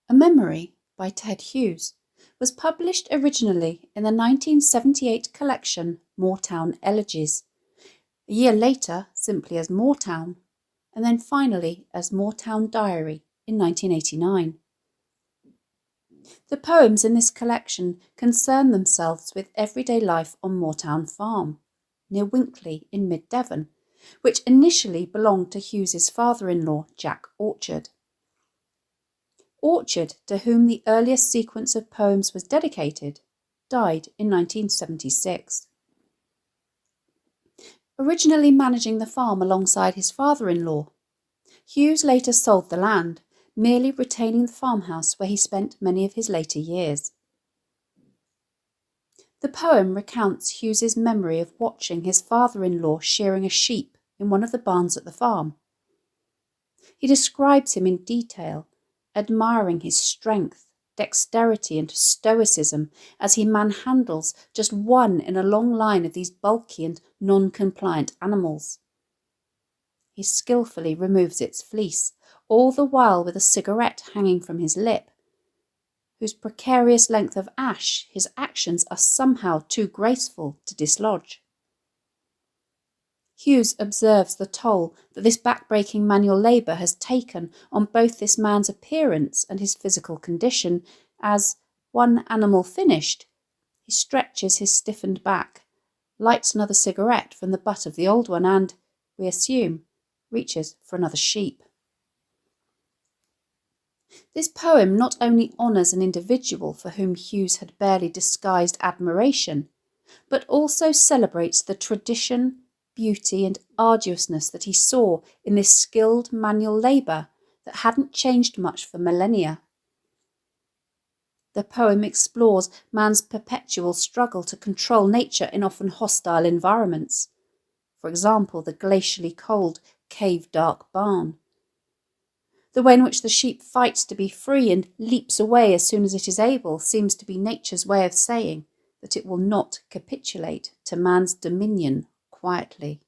A Memory by Ted Hughes was published originally in the 1978 collection Moortown Elegies, a year later simply as Moortown, and then finally as Moortown Diary in 1989. The poems in this collection concern themselves with everyday life on Moortown Farm, near Winkley in mid-Devon, which initially belonged to Hughes's father-in-law, Jack Orchard. Orchard, to whom the earliest sequence of poems was dedicated, died in 1976. Originally managing the farm alongside his father-in-law, Hughes later sold the land, merely retaining the farmhouse where he spent many of his later years. The poem recounts Hughes's memory of watching his father-in-law shearing a sheep in one of the barns at the farm. He describes him in detail, admiring his strength, dexterity and stoicism as he manhandles just one in a long line of these bulky and non-compliant animals. He skillfully removes its fleece, all the while with a cigarette hanging from his lip, whose precarious length of ash his actions are somehow too graceful to dislodge. Hughes observes the toll that this backbreaking manual labour has taken on both this man's appearance and his physical condition, as, one animal finished, he stretches his stiffened back, lights another cigarette from the butt of the old one and, we assume, reaches for another sheep. This poem not only honours an individual for whom Hughes had barely disguised admiration, but also celebrates the tradition, beauty and arduousness that he saw in this skilled manual labour that hadn't changed much for millennia. The poem explores man's perpetual struggle to control nature in often hostile environments. For example, the glacially cold, cave-dark barn. The way in which the sheep fights to be free and leaps away as soon as it is able seems to be nature's way of saying that it will not capitulate to man's dominion quietly.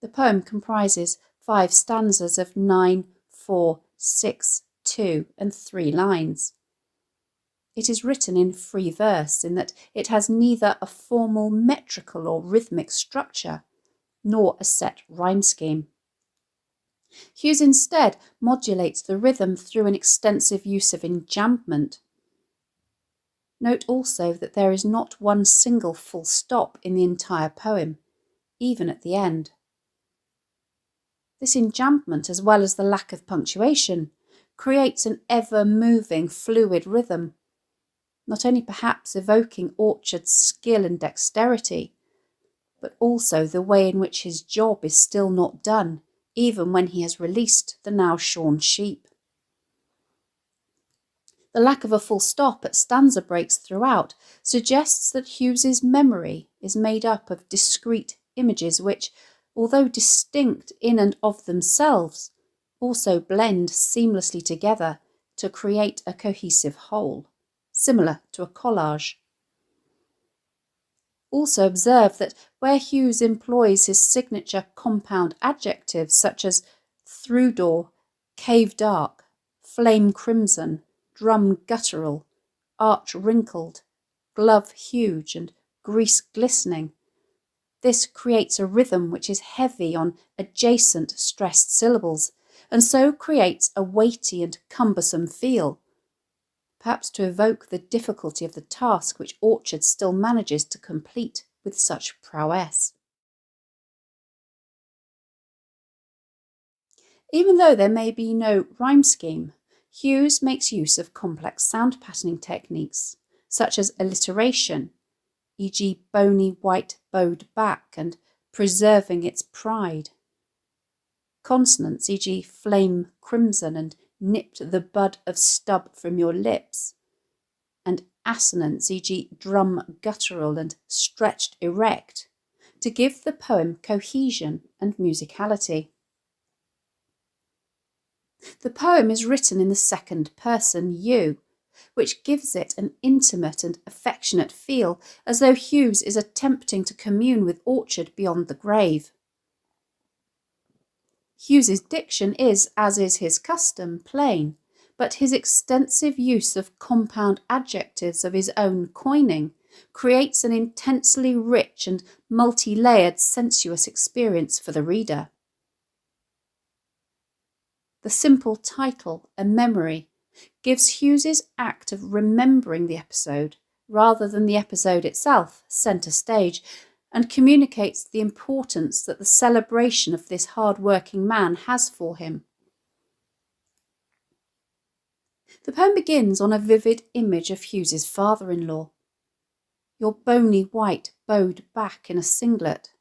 The poem comprises 5 stanzas of 9, 4, 6, 2 and 3 lines. It is written in free verse in that it has neither a formal metrical or rhythmic structure, nor a set rhyme scheme. Hughes instead modulates the rhythm through an extensive use of enjambment. Note also that there is not one single full stop in the entire poem, even at the end. This enjambment, as well as the lack of punctuation, creates an ever-moving, fluid rhythm, not only perhaps evoking Orchard's skill and dexterity, but also the way in which his job is still not done, even when he has released the now shorn sheep. The lack of a full stop at stanza breaks throughout suggests that Hughes's memory is made up of discrete images which, although distinct in and of themselves, also blend seamlessly together to create a cohesive whole, similar to a collage. Also observe that where Hughes employs his signature compound adjectives such as through door, cave dark, flame crimson, drum guttural, arch wrinkled, glove huge and grease glistening, this creates a rhythm which is heavy on adjacent stressed syllables and so creates a weighty and cumbersome feel, perhaps to evoke the difficulty of the task which Orchard still manages to complete with such prowess. Even though there may be no rhyme scheme, Hughes makes use of complex sound patterning techniques, such as alliteration, e.g. bony white bowed back and preserving its pride, consonants, e.g. flame crimson and nipped the bud of stub from your lips, and assonance, e.g. drum guttural and stretched erect, to give the poem cohesion and musicality. The poem is written in the second person you, which gives it an intimate and affectionate feel, as though Hughes is attempting to commune with Orchard beyond the grave. Hughes's diction is, as is his custom, plain, but his extensive use of compound adjectives of his own coining creates an intensely rich and multi-layered sensuous experience for the reader. The simple title, A Memory, gives Hughes's act of remembering the episode, rather than the episode itself, centre stage, and communicates the importance that the celebration of this hard-working man has for him. The poem begins on a vivid image of Hughes's father-in-law. Your bony white bowed back in a singlet.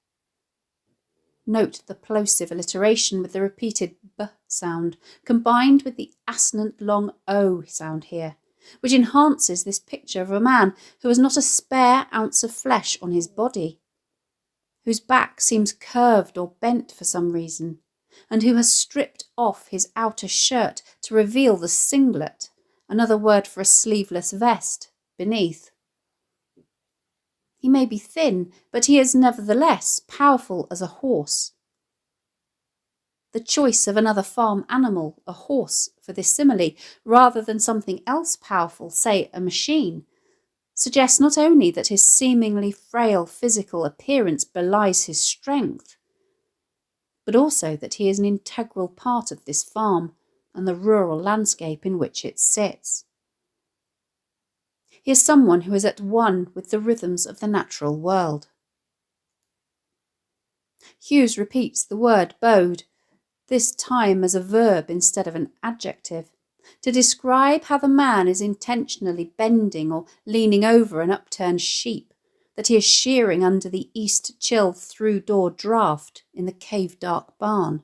Note the plosive alliteration with the repeated b sound, combined with the assonant long o sound here, which enhances this picture of a man who has not a spare ounce of flesh on his body, whose back seems curved or bent for some reason, and who has stripped off his outer shirt to reveal the singlet, another word for a sleeveless vest, beneath. He may be thin, but he is nevertheless powerful as a horse. The choice of another farm animal, a horse, for this simile, rather than something else powerful, say a machine, suggests not only that his seemingly frail physical appearance belies his strength, but also that he is an integral part of this farm and the rural landscape in which it sits. He is someone who is at one with the rhythms of the natural world. Hughes repeats the word bowed, this time as a verb instead of an adjective, to describe how the man is intentionally bending or leaning over an upturned sheep that he is shearing under the east chill through-door draught in the cave-dark barn.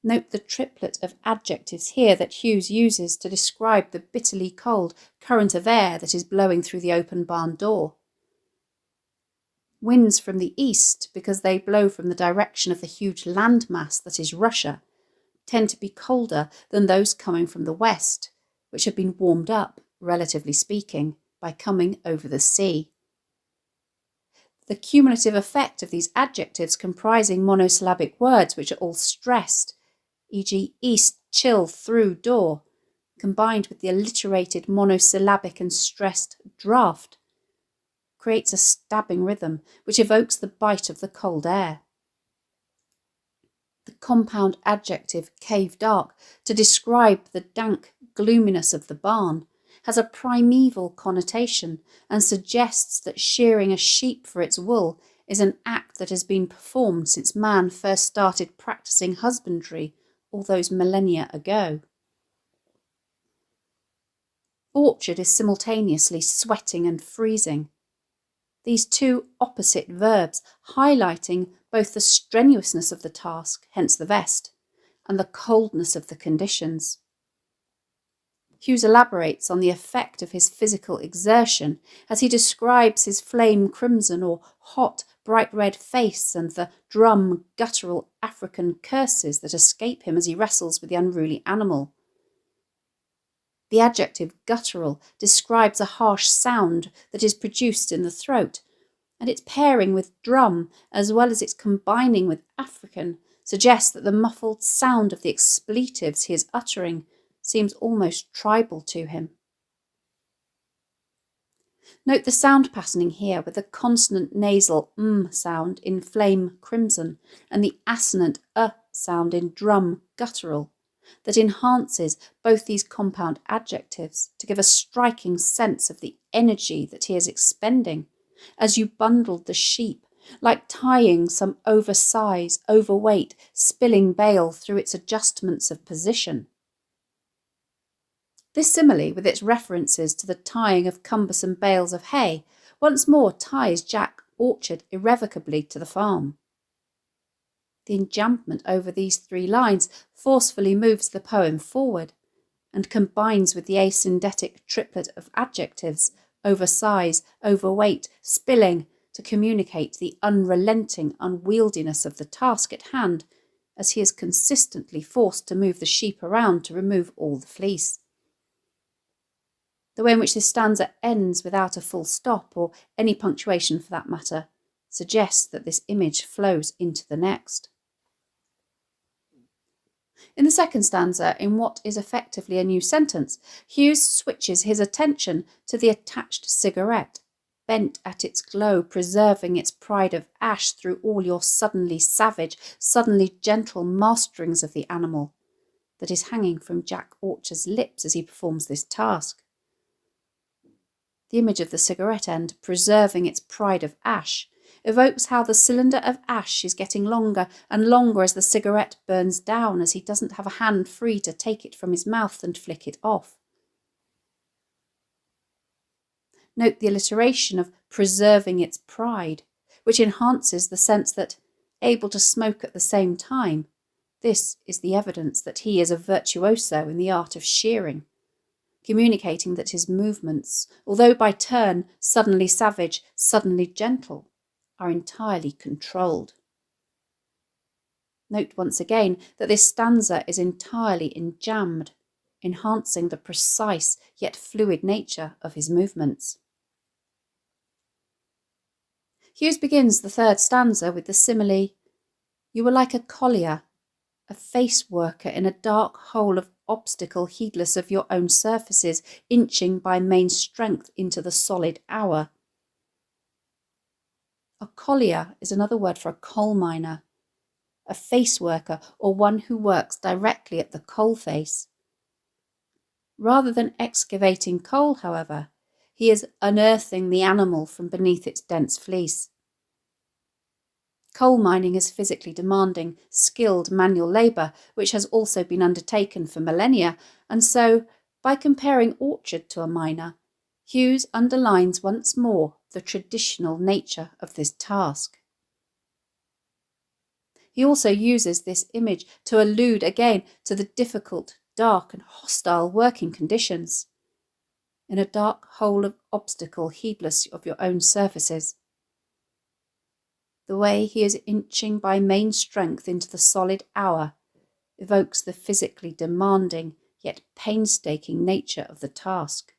Note the triplet of adjectives here that Hughes uses to describe the bitterly cold current of air that is blowing through the open barn door. Winds from the east, because they blow from the direction of the huge landmass that is Russia, tend to be colder than those coming from the west, which have been warmed up, relatively speaking, by coming over the sea. The cumulative effect of these adjectives comprising monosyllabic words which are all stressed, e.g. east, chill, through, door, combined with the alliterated monosyllabic and stressed draught, creates a stabbing rhythm which evokes the bite of the cold air. The compound adjective cave dark to describe the dank gloominess of the barn has a primeval connotation and suggests that shearing a sheep for its wool is an act that has been performed since man first started practicing husbandry all those millennia ago. Orchard is simultaneously sweating and freezing. These two opposite verbs highlighting both the strenuousness of the task, hence the vest, and the coldness of the conditions. Hughes elaborates on the effect of his physical exertion as he describes his flame crimson or hot, bright red face and the drum, guttural African curses that escape him as he wrestles with the unruly animal. The adjective guttural describes a harsh sound that is produced in the throat, and its pairing with drum, as well as its combining with African, suggests that the muffled sound of the expletives he is uttering seems almost tribal to him. Note the sound patterning here with the consonant nasal sound in flame crimson and the assonant sound in drum guttural that enhances both these compound adjectives to give a striking sense of the energy that he is expending as you bundled the sheep, like tying some oversize, overweight, spilling bale through its adjustments of position. This simile, with its references to the tying of cumbersome bales of hay, once more ties Jack Orchard irrevocably to the farm. The enjambment over these three lines forcefully moves the poem forward and combines with the asyndetic triplet of adjectives, oversize, overweight, spilling, to communicate the unrelenting unwieldiness of the task at hand as he is consistently forced to move the sheep around to remove all the fleece. The way in which this stanza ends without a full stop, or any punctuation for that matter, suggests that this image flows into the next. In the second stanza, in what is effectively a new sentence, Hughes switches his attention to the attached cigarette, bent at its glow, preserving its pride of ash through all your suddenly savage, suddenly gentle masterings of the animal that is hanging from Jack Orchard's lips as he performs this task. The image of the cigarette end, preserving its pride of ash, evokes how the cylinder of ash is getting longer and longer as the cigarette burns down, as he doesn't have a hand free to take it from his mouth and flick it off. Note the alliteration of preserving its pride, which enhances the sense that, able to smoke at the same time, this is the evidence that he is a virtuoso in the art of shearing, communicating that his movements, although by turn suddenly savage, suddenly gentle, are entirely controlled. Note once again that this stanza is entirely enjambed, enhancing the precise yet fluid nature of his movements. Hughes begins the third stanza with the simile, "You were like a collier, a face worker in a dark hole of obstacle, heedless of your own surfaces, inching by main strength into the solid hour." A collier is another word for a coal miner, a face worker, or one who works directly at the coal face. Rather than excavating coal, however, he is unearthing the animal from beneath its dense fleece. Coal mining is physically demanding, skilled manual labour, which has also been undertaken for millennia, and so, by comparing Orchard to a miner, Hughes underlines once more the traditional nature of this task. He also uses this image to allude again to the difficult, dark and hostile working conditions. In a dark hole of obstacle, heedless of your own surfaces. The way he is inching by main strength into the solid hour evokes the physically demanding yet painstaking nature of the task.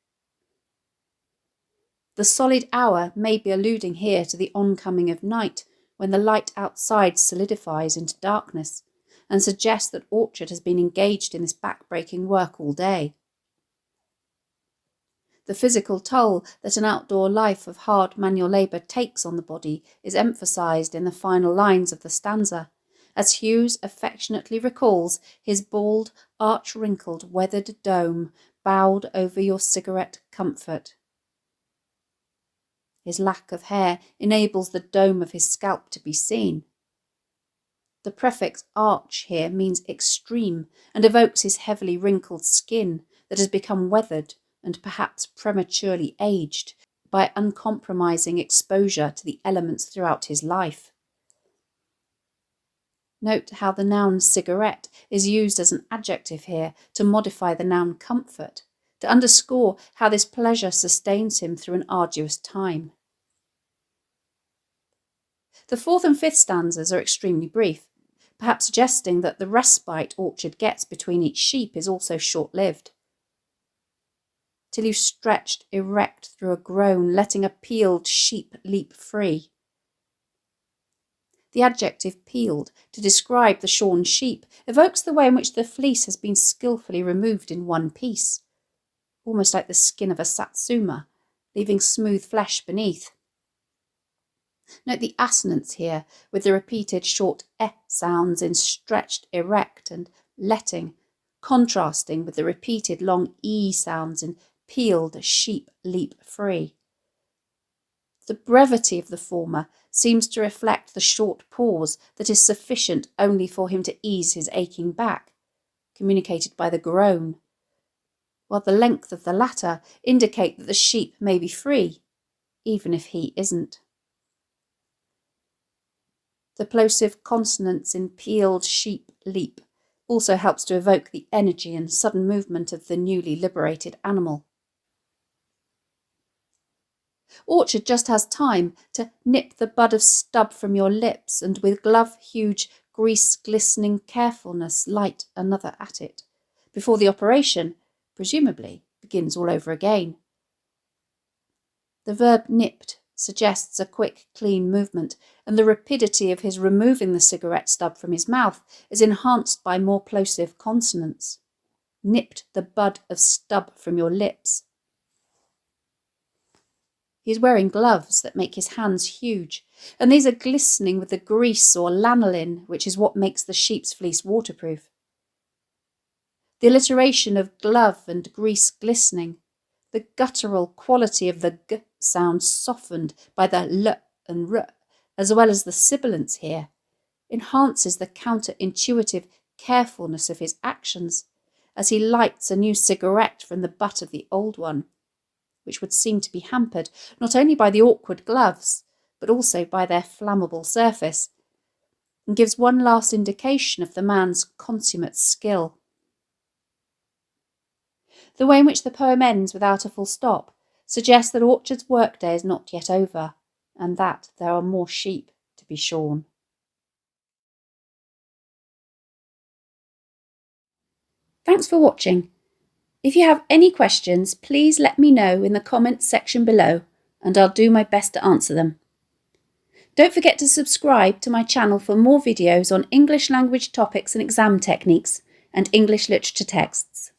The solid hour may be alluding here to the oncoming of night, when the light outside solidifies into darkness, and suggests that Orchard has been engaged in this back-breaking work all day. The physical toll that an outdoor life of hard manual labour takes on the body is emphasised in the final lines of the stanza, as Hughes affectionately recalls his bald, arch-wrinkled, weathered dome bowed over your cigarette comfort. His lack of hair enables the dome of his scalp to be seen. The prefix arch here means extreme and evokes his heavily wrinkled skin that has become weathered and perhaps prematurely aged by uncompromising exposure to the elements throughout his life. Note how the noun cigarette is used as an adjective here to modify the noun comfort, to underscore how this pleasure sustains him through an arduous time. The fourth and fifth stanzas are extremely brief, perhaps suggesting that the respite Orchard gets between each sheep is also short-lived. Till you stretched erect through a groan, letting a peeled sheep leap free. The adjective peeled, to describe the shorn sheep, evokes the way in which the fleece has been skillfully removed in one piece, almost like the skin of a satsuma, leaving smooth flesh beneath. Note the assonance here, with the repeated short sounds in stretched erect and letting, contrasting with the repeated long e sounds in peeled sheep leap free. The brevity of the former seems to reflect the short pause that is sufficient only for him to ease his aching back, communicated by the groan, while the length of the latter indicate that the sheep may be free, even if he isn't. The plosive consonants in peeled sheep leap also helps to evoke the energy and sudden movement of the newly liberated animal. Orchard just has time to nip the bud of stub from your lips and with glove-huge, grease-glistening carefulness light another at it, before the operation, presumably, begins all over again. The verb nipped suggests a quick, clean movement, and the rapidity of his removing the cigarette stub from his mouth is enhanced by more plosive consonants. Nipped the bud of stub from your lips. He is wearing gloves that make his hands huge, and these are glistening with the grease or lanolin, which is what makes the sheep's fleece waterproof. The alliteration of glove and grease glistening, the guttural quality of the g sound softened by the l and r, as well as the sibilants here, enhances the counterintuitive carefulness of his actions as he lights a new cigarette from the butt of the old one, which would seem to be hampered not only by the awkward gloves, but also by their flammable surface, and gives one last indication of the man's consummate skill. The way in which the poem ends without a full stop suggests that Orchard's workday is not yet over, and that there are more sheep to be shorn. Thanks for watching. If you have any questions, please let me know in the comments section below, and I'll do my best to answer them. Don't forget to subscribe to my channel for more videos on English language topics and exam techniques and English literature texts.